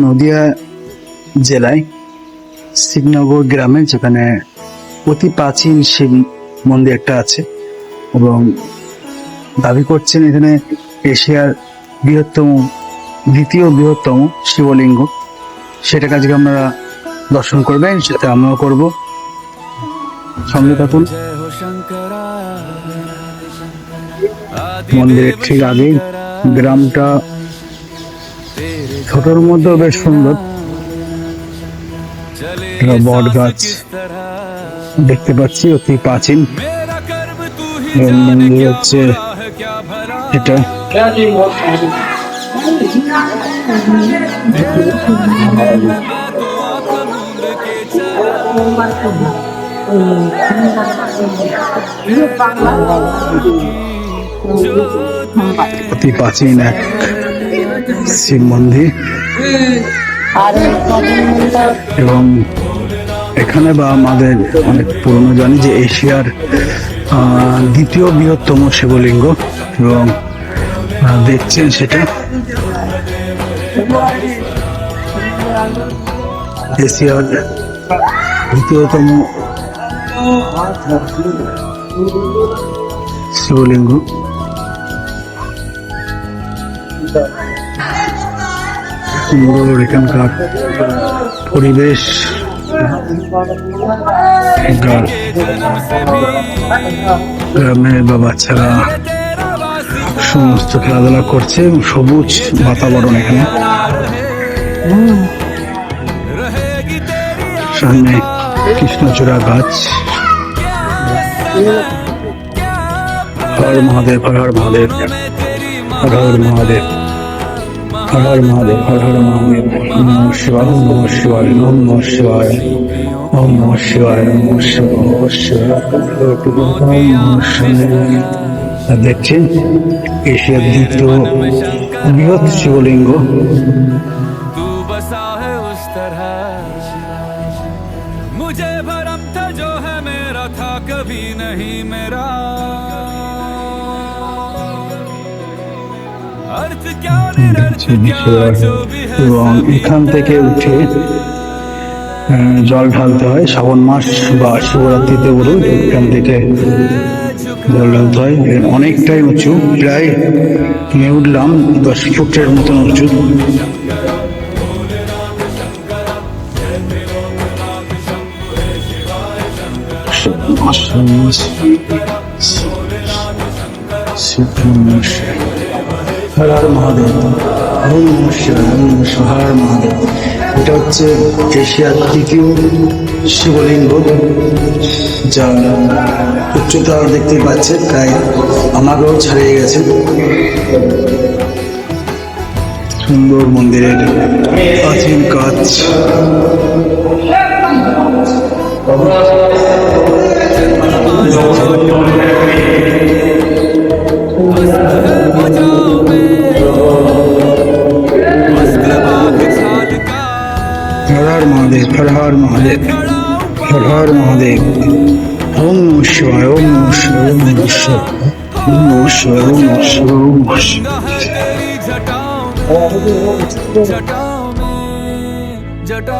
নদিয়া জেলায় শিবনগর গ্রামে, যেখানে অতি প্রাচীন শিব মন্দির একটা আছে এবং দাবি করছেন এখানে এশিয়ার দ্বিতীয় বৃহত্তম শিবলিঙ্গ। সেটাকে আজকে আমরা দর্শন করবেন, সেটা আমরাও করবো। সঙ্গে থাকুন। মন্দিরের ঠিক আগেই গ্রামটা ছোটর মধ্যেও বেশ সুন্দর। বট গাছ দেখতে পাচ্ছি, অতি প্রাচীন মন্দির হচ্ছে এটা। অতি প্রাচীন এক শিব মন্দির এবং এখানে বা আমাদের অনেক পুরনো জানি যে এশিয়ার দ্বিতীয় বৃহত্তম শিবলিঙ্গ এবং দেখছেন সেটা এশিয়ার দ্বিতীয়তম শিবলিঙ্গ। সুন্দর এখানকার পরিবেশ, গ্রামের বা বাচ্চারা সমস্ত খেলাধুলা করছে, সবুজ বাতাবরণ এখানে। সামনে কৃষ্ণচূড়া গাছ। হর মহাদেব, হর হর মহাদেব, হর হর মহাদেব, হর হর মহাদেব, হর হর মহাদেব। নমঃ শিবায়, নমঃ শিবায়, নমঃ শিবায়, নমঃ শিবায়, নমঃ শিবায়। দেখছেন এশিয়ার দ্বিতীয় বৃহৎ শিবলিঙ্গ। मुझे भरम था जो है मेरा था कभी नहीं मेरा, अर्थ क्या निरर्थ क्या जो भी है। এবং এখান থেকে উঠে জল ঢালতে হয় শ্রাবণ মাস বা শিবরাত্রিতে বলুন, এখান থেকে জল ঢালতে হয়। অনেকটাই উঁচু, প্রায় নিয়ে উঠলাম 10 ফুটের মতন উঁচু। হর হর মহাদেব, ওম নমঃ শিবায়, ওম নমঃ শিবায়, হর হর মহাদেব। এটা হচ্ছে এশিয়ার তৃতীয় শিবলিঙ্গ, যার উচ্চতা দেখতে পাচ্ছেন প্রায় আমাকেও ছাড়িয়ে গেছে। সুন্দর মন্দিরের প্রাচীন কাজ। হর হর মহাদেব, হর হর মহাদেব, হর হর মহাদেব। ওম নমঃ শিবায়, ওম নমঃ শিবায়, ওম নমঃ শিবায়, ওম নমঃ শিবায়, ওম নমঃ শিবায়, ওম নমঃ শিবায়। जटाओं में